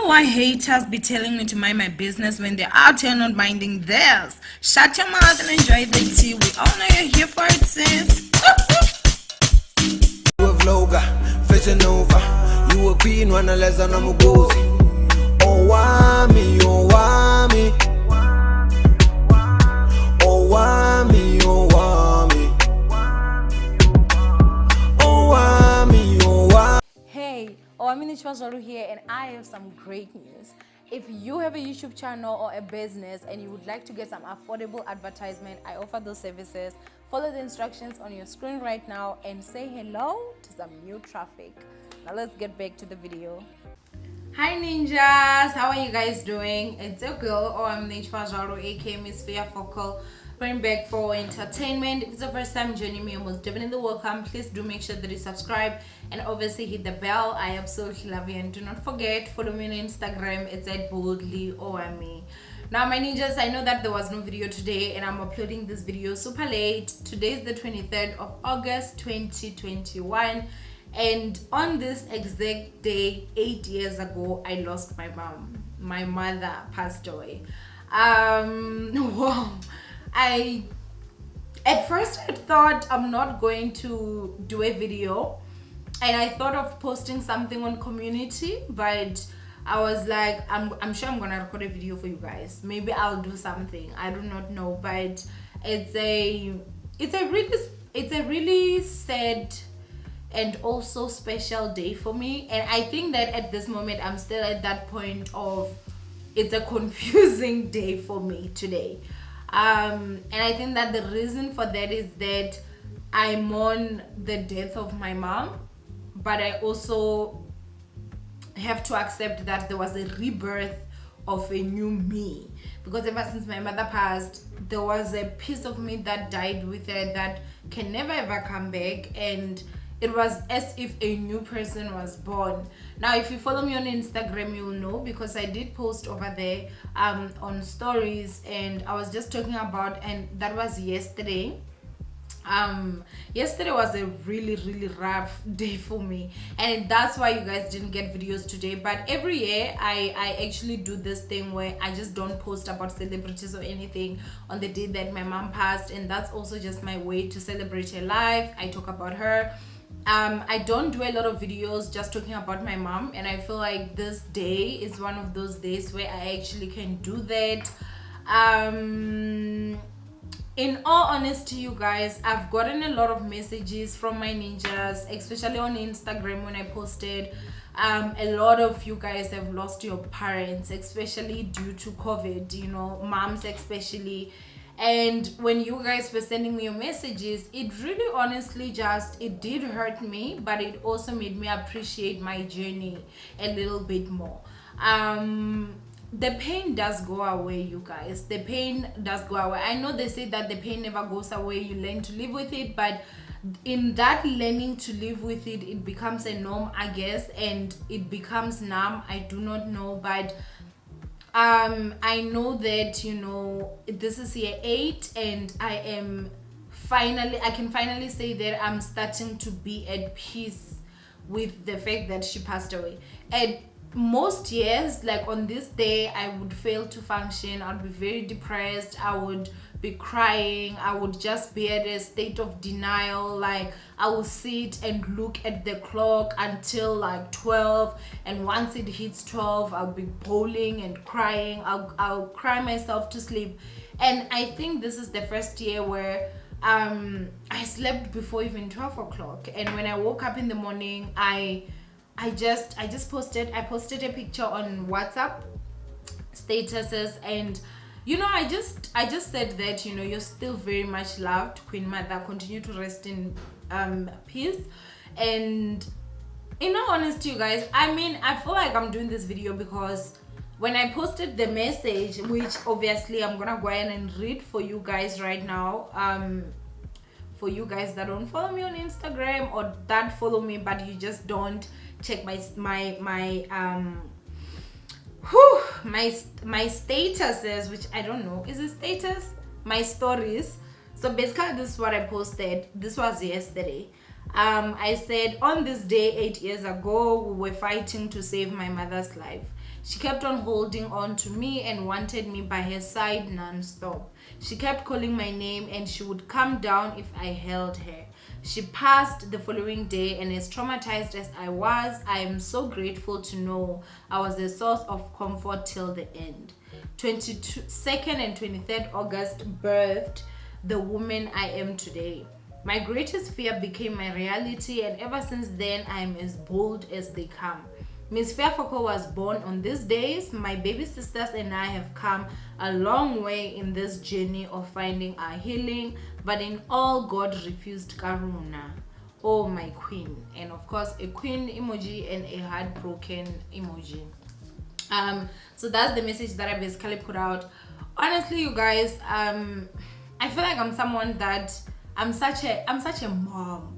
why haters be telling me to mind my business when they're out here not minding theirs. Shut your mouth and enjoy the tea. We all know you're here for it, sis. With Loga, fishing over. You were being one less than I'm a gozy. Owamie, Owamie. Owamie, Owamie. Owamie, Owamie. Hey, Owamie here, and I have some great news. If you have a YouTube channel or a business and you would like to get some affordable advertisement, I offer those services. Follow the instructions on your screen right now and say hello to some new traffic. Now let's get back to the video. Hi ninjas, how are you guys doing? It's your girl Owamie aka Miss Fear Focal, going back for entertainment. If it's the first time joining me, you're most definitely welcome. Please do make sure that you subscribe and obviously hit the bell. I absolutely love you, and do not forget, follow me on Instagram. It's at boldly Owamie. Now my ninjas, I know that there was no video today and I'm uploading this video super late. Today is the 23rd of August 2021, and on this exact day 8 years ago I lost my mom. My mother passed away. Wow. At first I thought I'm not going to do a video, and I thought of posting something on community, but I was like, I'm sure I'm gonna record a video for you guys. Maybe I'll do something, I do not know, but it's a really sad and also special day for me. And I think that at this moment I'm still at that point of it's a confusing day for me today. And I think that the reason for that is that I mourn the death of my mom, but I also have to accept that there was a rebirth of a new me, because ever since my mother passed, there was a piece of me that died with her that can never ever come back, and it was as if a new person was born. Now if you follow me on Instagram, you'll know, because I did post over there on stories, and I was just talking about, and that was yesterday. Yesterday was a really rough day for me, and that's why you guys didn't get videos today. But every year I actually do this thing where I just don't post about celebrities or anything on the day that my mom passed, and that's also just my way to celebrate her life. I talk about her. I don't do a lot of videos just talking about my mom, and I feel like this day is one of those days where I actually can do that. In all honesty, you guys, I've gotten a lot of messages from my ninjas, especially on Instagram when I posted. A lot of you guys have lost your parents, especially due to COVID, you know, moms especially. And when you guys were sending me your messages, it really honestly it did hurt me, but it also made me appreciate my journey a little bit more. The pain does go away, you guys. The pain does go away. I know they say that the pain never goes away, you learn to live with it, but in that learning to live with it, it becomes a norm, I guess, and it becomes numb. I do not know, but I know that, you know, this is year 8, and I can finally say that I'm starting to be at peace with the fact that she passed away. And most years, like on this day, I would fail to function. I'd be very depressed. I would be crying. I would just be at a state of denial. Like I would sit and look at the clock until like 12, and once it hits 12, I'll be bawling and crying. I'll cry myself to sleep. And I think this is the first year where I slept before even 12 o'clock, and when I woke up in the morning, I posted a picture on WhatsApp statuses, and you know, I just said that, you know, you're still very much loved, Queen Mother. Continue to rest in peace. And in all honesty, you guys, I mean, I feel like I'm doing this video because when I posted the message, which obviously I'm gonna go ahead and read for you guys right now, for you guys that don't follow me on Instagram, or that follow me but you just don't check my statuses, which I don't know, is it status? My stories. So basically this is what I posted. This was yesterday. I said, on this day 8 years ago, we were fighting to save my mother's life. She kept on holding on to me and wanted me by her side non-stop. She kept calling my name and she would calm down if I held her. She passed the following day, and as traumatized as I was, I am so grateful to know I was a source of comfort till the end. 22nd and 23rd August birthed the woman I am today. My greatest fear became my reality, and ever since then, I am as bold as they come. Miss Fairfoko was born on these days. My baby sisters and I have come a long way in this journey of finding our healing, but in all, God refused Karuna. Oh, my queen. And of course, a queen emoji and a heartbroken emoji. So that's the message that I basically put out. Honestly, you guys, I feel like I'm someone that I'm such a mom.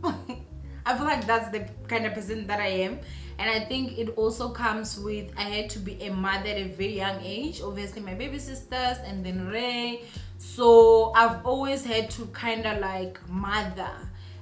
I feel like that's the kind of person that I am. And I think it also comes with, I had to be a mother at a very young age. Obviously, my baby sisters and then Ray. So I've always had to kind of like mother.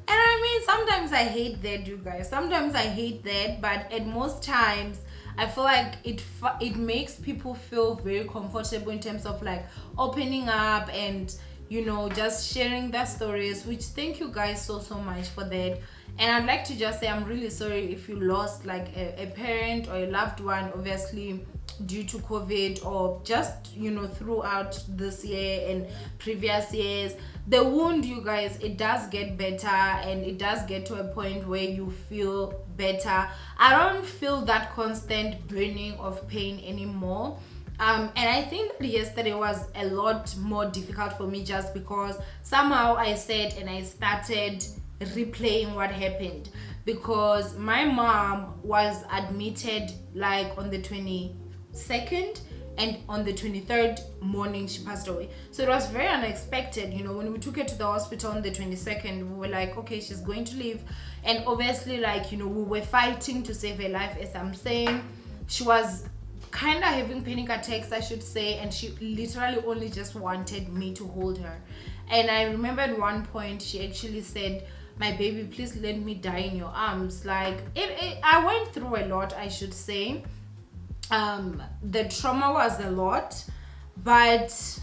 And I mean, sometimes I hate that, you guys. Sometimes I hate that. But at most times, I feel like it makes people feel very comfortable in terms of like opening up and, you know, just sharing their stories, which thank you guys so much for that. And I'd like to just say I'm really sorry if you lost like a parent or a loved one, obviously due to COVID or just, you know, throughout this year and previous years. The wound, you guys, it does get better and it does get to a point where you feel better. I don't feel that constant burning of pain anymore. And I think that yesterday was a lot more difficult for me just because somehow I said and I started replaying what happened, because my mom was admitted like on the 22nd, and on the 23rd morning she passed away. So it was very unexpected. You know, when we took her to the hospital on the 22nd, we were like, okay, she's going to live. And obviously, like, you know, we were fighting to save her life. As I'm saying, she was kind of having panic attacks, I should say, and she literally only just wanted me to hold her. And I remember at one point she actually said, my baby, please let me die in your arms. Like I went through a lot, I should say. The trauma was a lot, but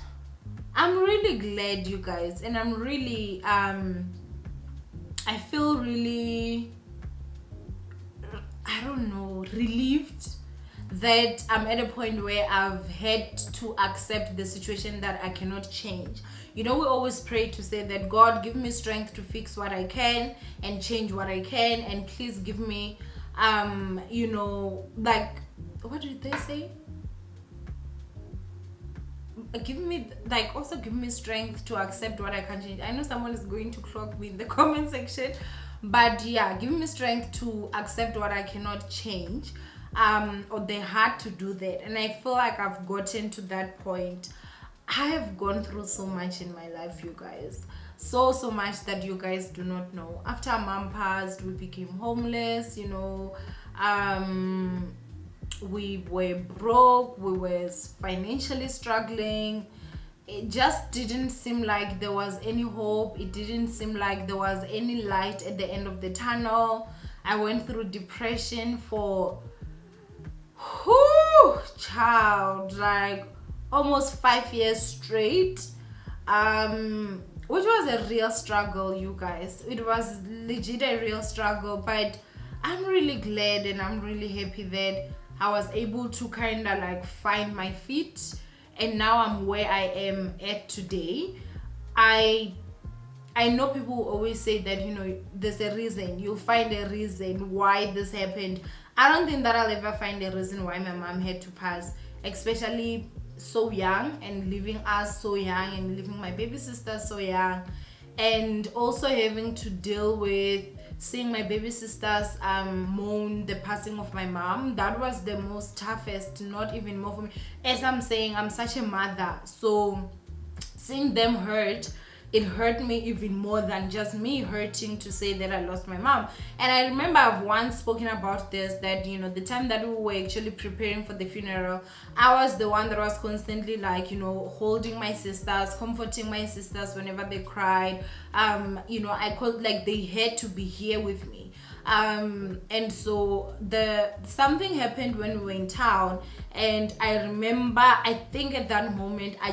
I'm really glad, you guys, and I'm really I feel really, I don't know, relieved that I'm at a point where I've had to accept the situation that I cannot change. You know, we always pray to say that God, give me strength to fix what I can and change what I can, and please give me you know, like, what did they say? Give me, like, also give me strength to accept what I can change. I know someone is going to clock me in the comment section, but yeah, give me strength to accept what I cannot change, or the heart to do that. And I feel like I've gotten to that point. I have gone through so much in my life, you guys, so much that you guys do not know. After mom passed, we became homeless, you know. We were broke, we were financially struggling. It just didn't seem like there was any hope. It didn't seem like there was any light at the end of the tunnel. I went through depression for child, like almost 5 years straight, which was a real struggle, you guys. It was legit a real struggle, but I'm really glad and I'm really happy that I was able to kind of like find my feet, and now I'm where I am at today. I know people always say that, you know, there's a reason, you'll find a reason why this happened. I don't think that I'll ever find a reason why my mom had to pass, especially so young, and leaving us so young, and leaving my baby sister so young, and also having to deal with seeing my baby sisters mourn the passing of my mom. That was the most toughest, not even more for me. As I'm saying, I'm such a mother, so seeing them hurt it hurt me even more than just me hurting to say that I lost my mom. And I remember I've once spoken about this, that the time that we were actually preparing for the funeral, I was the one that was constantly like, holding my sisters, comforting my sisters whenever they cried. I called, like, they had to be here with me. And so something happened when we were in town, and I remember, I think at that moment I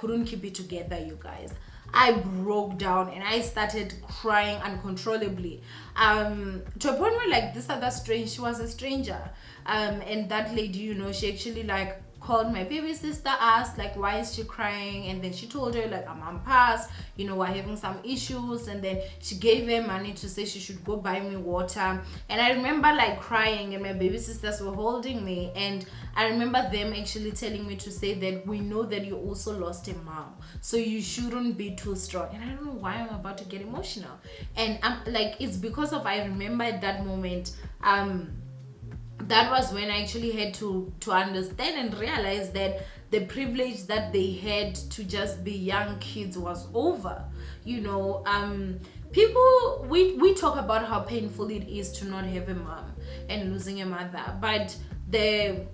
couldn't keep it together, you guys. I broke down and I started crying uncontrollably, to a point where, like, this other she was a stranger, and that lady, she actually, like, called my baby sister, asked, like, why is she crying, and then she told her, like, our mom passed, we're having some issues, and then she gave her money to say she should go buy me water. And I remember, like, crying, and my baby sisters were holding me, and I remember them actually telling me to say that we know that you also lost a mom, so you shouldn't be too strong. And I don't know why I'm about to get emotional, and I'm like, it's because of, I remember at that moment, that was when I actually had to understand and realize that the privilege that they had to just be young kids was over. People, we talk about how painful it is to not have a mom and losing a mother, but the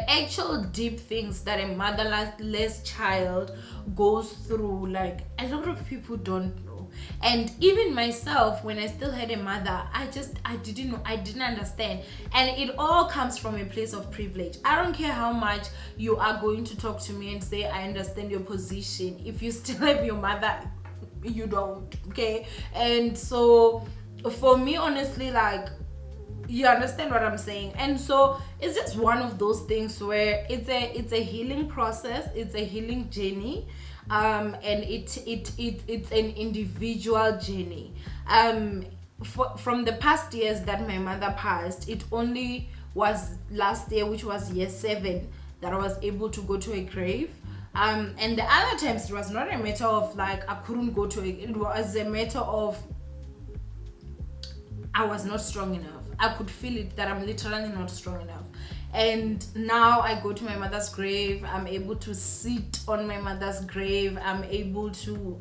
actual deep things that a motherless child goes through, like, a lot of people don't know. And even myself, when I still had a mother, I didn't know, I didn't understand. And it all comes from a place of privilege. I don't care how much you are going to talk to me and say I understand your position, if you still have your mother, you don't, okay? And so for me, honestly, like, you understand what I'm saying. And so it's just one of those things where it's a healing process, it's a healing journey, and it's an individual journey. From the past years that my mother passed, it only was last year, which was year 7, that I was able to go to a grave. And the other times, it was not a matter of, like, I couldn't go to it was a matter of I was not strong enough. I could feel it, that I'm literally not strong enough. And now I go to my mother's grave, I'm able to sit on my mother's grave, I'm able to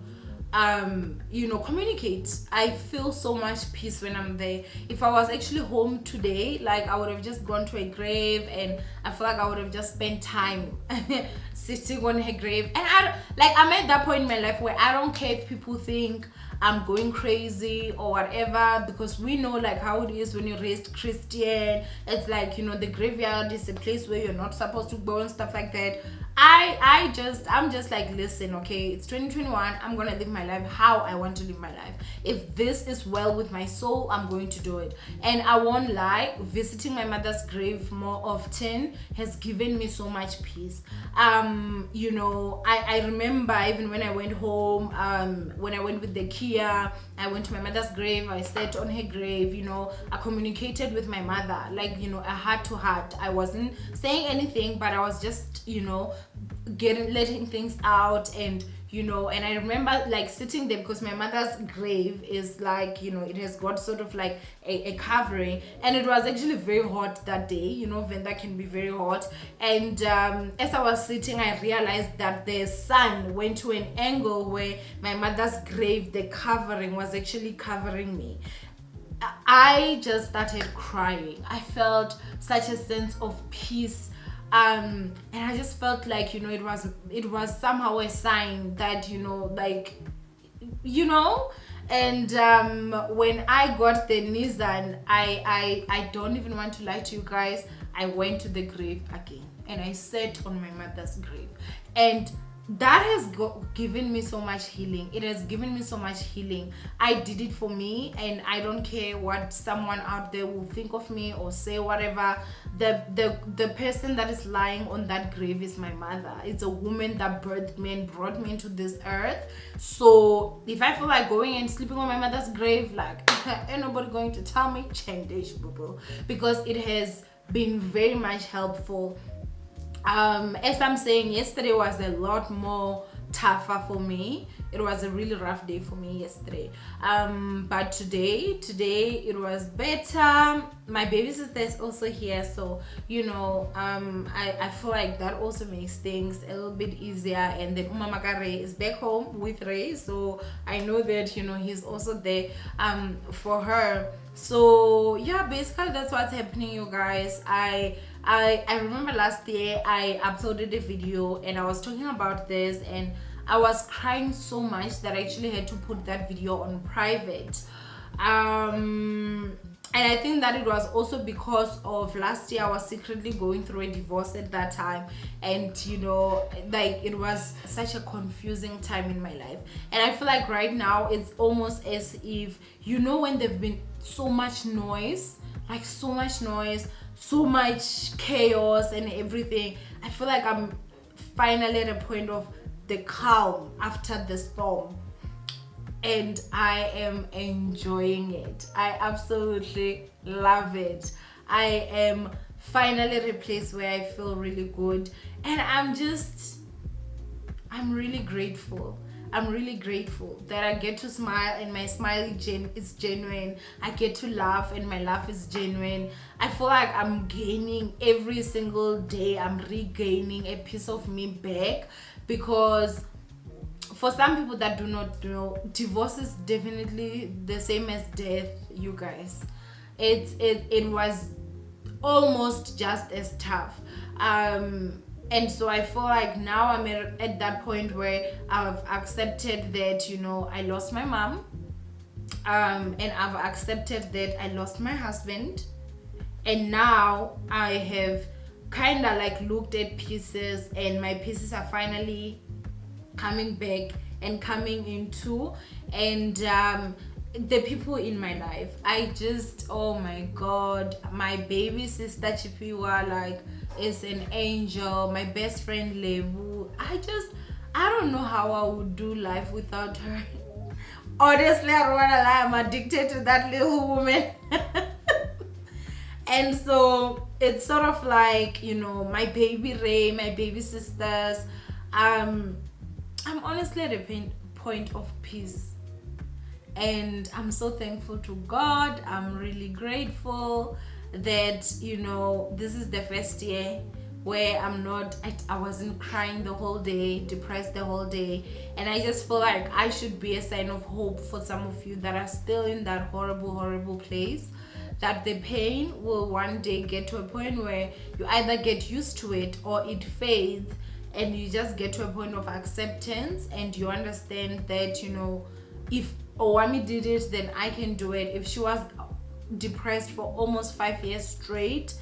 communicate. I feel so much peace when I'm there. If I was actually home today, like, I would have just gone to a grave, and I feel like I would have just spent time sitting on her grave. And I'm at that point in my life where I don't care if people think I'm going crazy or whatever, because we know, like, how it is when you're raised Christian. It's like, the graveyard is a place where you're not supposed to go and stuff like that. I'm just like, listen, okay, it's 2021, I'm gonna live my life how I want to live my life. If this is well with my soul, I'm going to do it. And I won't lie, visiting my mother's grave more often has given me so much peace. I remember even when I went home, when I went with the Kia, I went to my mother's grave, I sat on her grave, I communicated with my mother, like, a heart to heart. I wasn't saying anything, but I was just, letting things out. And and I remember, like, sitting there, because my mother's grave is like, it has got sort of like a covering, and it was actually very hot that day. Venda can be very hot. And as I was sitting, I realized that the sun went to an angle where my mother's grave, the covering, was actually covering me. I just started crying. I felt such a sense of peace. And I just felt like, it was somehow a sign that, and when I got the Nissan, I don't even want to lie to you guys, I went to the grave again, and I sat on my mother's grave, and that has given me so much healing. It has given me so much healing. I did it for me, and I don't care what someone out there will think of me or say whatever. The person that is lying on that grave is my mother. It's a woman that birthed me and brought me into this earth. So if I feel like going and sleeping on my mother's grave, like, ain't nobody going to tell me, change, boo, because it has been very much helpful. As I'm saying, yesterday was a lot more tougher for me. It was a really rough day for me yesterday. But today it was better. My baby sister is also here, so I feel like that also makes things a little bit easier. And then Umamaka Ray is back home with Ray, so I know that he's also there for her. So yeah, basically that's what's happening, you guys. I remember last year I uploaded a video and I was talking about this, and I was crying so much that I actually had to put that video on private. And I think that it was also because of last year I was secretly going through a divorce at that time, and it was such a confusing time in my life. And I feel like right now it's almost as if when there've been so much noise, so much chaos and everything, I feel like I'm finally at a point of the calm after the storm, and I am enjoying it. I absolutely love it. I am finally at a place where I feel really good, and I'm really grateful. I'm really grateful that I get to smile and my smile is genuine. I get to laugh and my laugh is genuine. I feel like I'm gaining every single day. I'm regaining a piece of me back, because for some people that do not know, divorce is definitely the same as death, you guys. It was almost just as tough. And so I feel like now I'm at that point where I've accepted that I lost my mom, and I've accepted that I lost my husband, and now I have kind of like looked at pieces, and my pieces are finally coming back and coming into, and the people in my life, oh my god, my baby sister Chipiwa is an angel. My best friend Levu, I don't know how I would do life without her. Honestly, I don't wanna lie, I'm addicted to that little woman. And so it's sort of like my baby Ray, my baby sisters. I'm honestly at a point of peace, and I'm so thankful to God. I'm really grateful that this is the first year where I wasn't crying the whole day, depressed the whole day. And I just feel like I should be a sign of hope for some of you that are still in that horrible place, that the pain will one day get to a point where you either get used to it or it fades, and you just get to a point of acceptance, and you understand that if Owamie did it, then I can do it. If she was depressed for almost 5 years straight,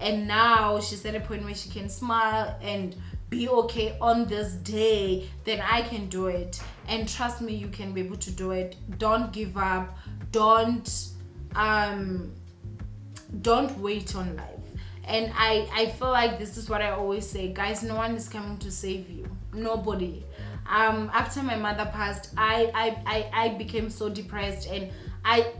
and now she's at a point where she can smile and be okay on this day, then I can do it. And trust me, you can be able to do it. Don't give up. Don't wait on life. And I feel like this is what I always say, guys, no one is coming to save you. Nobody. After my mother passed, I became so depressed, and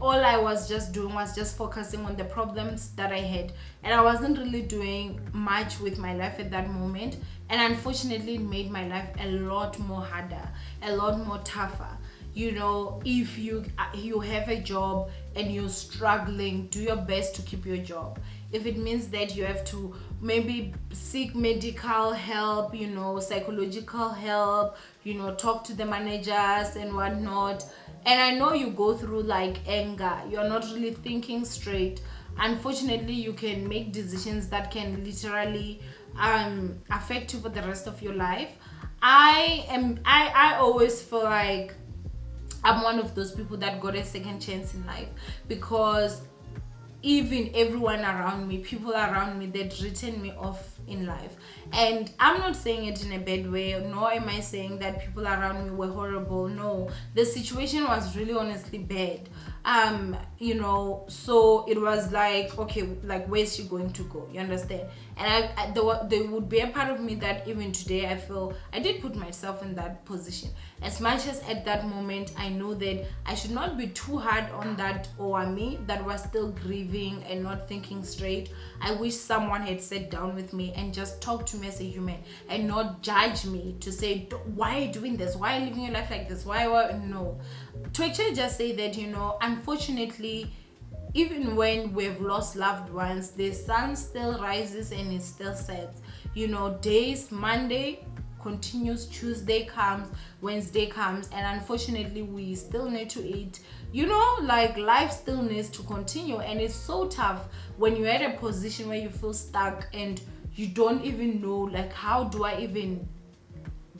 all I was just doing was just focusing on the problems that I had, and I wasn't really doing much with my life at that moment. And unfortunately, it made my life a lot more harder, a lot more tougher. If you have a job and you're struggling, do your best to keep your job. If it means that you have to maybe seek medical help, psychological help, talk to the managers and whatnot. And I know you go through anger, you're not really thinking straight. Unfortunately, you can make decisions that can literally affect you for the rest of your life. I always feel like I'm one of those people that got a second chance in life, because even everyone around me, people around me, they'd written me off in life. And I'm not saying it in a bad way, nor am I saying that people around me were horrible. No, the situation was really honestly bad. You know, so it was like, okay, like, where's she going to go? You understand? And there would be a part of me that even today I feel I did put myself in that position. As much as at that moment I know that I should not be too hard on that Owamie that was still grieving and not thinking straight. I wish someone had sat down with me and just talked to me as a human and not judge me to say, why are you doing this? Why are you living your life like this? Why? No. To actually just say that, you know, unfortunately, even when we've lost loved ones, the sun still rises and it still sets. You know, days, Monday continues, Tuesday comes, Wednesday comes, and unfortunately we still need to eat. You know, like, life still needs to continue, and it's so tough when you're at a position where you feel stuck and you don't even know, like, how do I even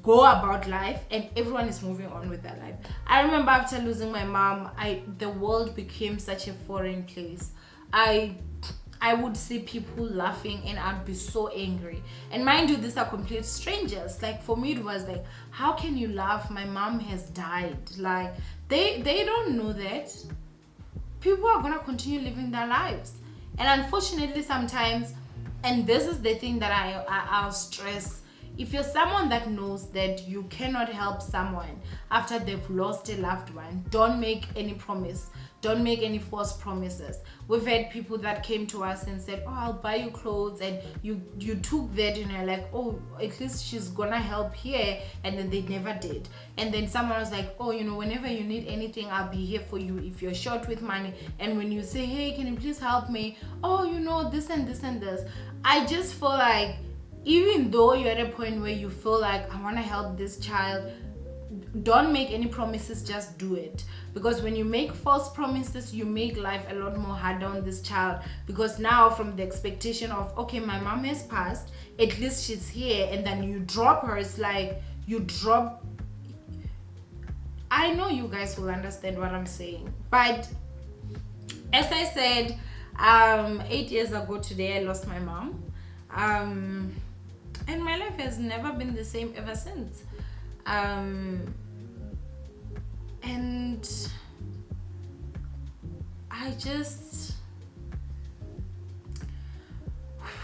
go about life, and everyone is moving on with their life. I remember after losing my mom, the world became such a foreign place. I would see people laughing and I'd be so angry. And mind you, these are complete strangers. Like, for me it was like, how can you laugh? My mom has died. Like, they don't know that people are gonna continue living their lives. And unfortunately sometimes, and this is the thing that I'll stress, if you're someone that knows that you cannot help someone after they've lost a loved one, don't make any promise. Don't make any false promises. We've had people that came to us and said, oh, I'll buy you clothes, and you took that and you're like, oh, at least she's gonna help here, and then they never did. And then someone was like, oh, you know, whenever you need anything, I'll be here for you if you're short with money. And when you say, hey, can you please help me? Oh, you know, this and this and this. I just feel like, even though you're at a point where you feel like, I want to help this child, don't make any promises, just do it. Because when you make false promises, you make life a lot more harder on this child. Because now, from the expectation of, okay, my mom has passed, at least she's here, and then you drop her, it's like you drop. I know you guys will understand what I'm saying, but as I said, 8 years ago today, I lost my mom. And my life has never been the same ever since. And I just,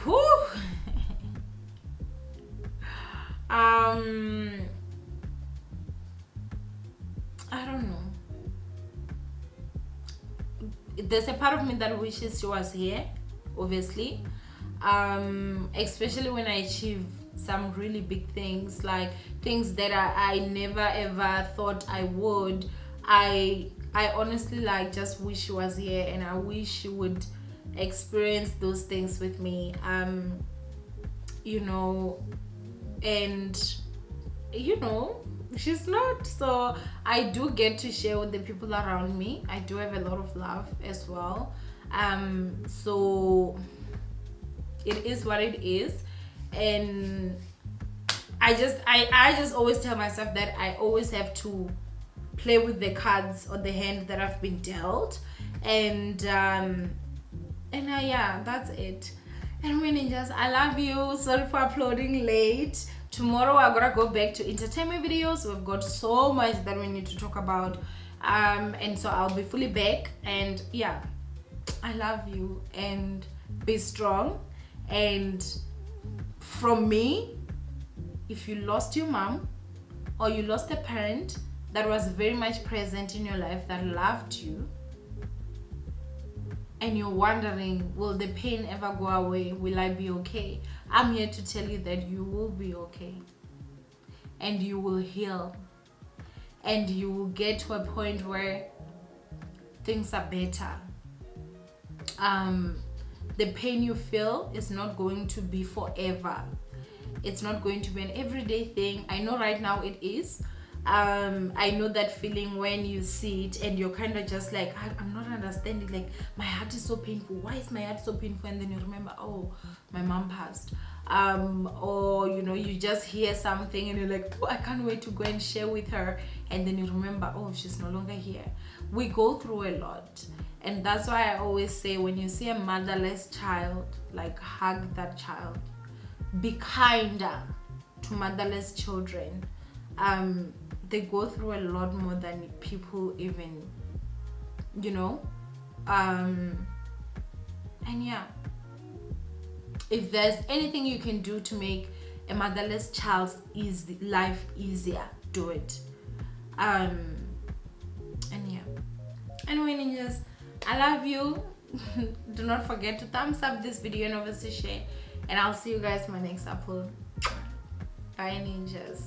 whew, I don't know. There's a part of me that wishes she was here, obviously. Especially when I achieve some really big things, like things that I never ever thought I would. I honestly, like, just wish she was here, and I wish she would experience those things with me. You know, and you know, she's not, so I do get to share with the people around me. I do have a lot of love as well. So it is what it is, and I just always tell myself that I always have to play with the cards or the hand that I've been dealt, and yeah, that's it. And ninjas, I love you. Sorry for uploading late. Tomorrow I'm gonna go back to entertainment videos. We've got so much that we need to talk about, and so I'll be fully back. And yeah, I love you, and be strong. And from me, if you lost your mom or you lost a parent that was very much present in your life, that loved you, and you're wondering, will the pain ever go away? Will I be okay? I'm here to tell you that you will be okay, and you will heal, and you will get to a point where things are better. The pain you feel is not going to be forever. It's not going to be an everyday thing. I know right now it is. I know that feeling when you see it and you're kind of just like, I'm not understanding, like, my heart is so painful. Why is my heart so painful? And then you remember, oh, my mom passed. Or, you know, you just hear something and you're like, oh, I can't wait to go and share with her. And then you remember, oh, she's no longer here. We go through a lot. And that's why I always say, when you see a motherless child, like, hug that child. Be kinder to motherless children. They go through a lot more than people even you know. And yeah, if there's anything you can do to make a motherless child's life easier, do it. And yeah, anyway, ninjas, I love you. Do not forget to thumbs up this video and obviously share, and I'll see you guys in my next upload. Bye, ninjas.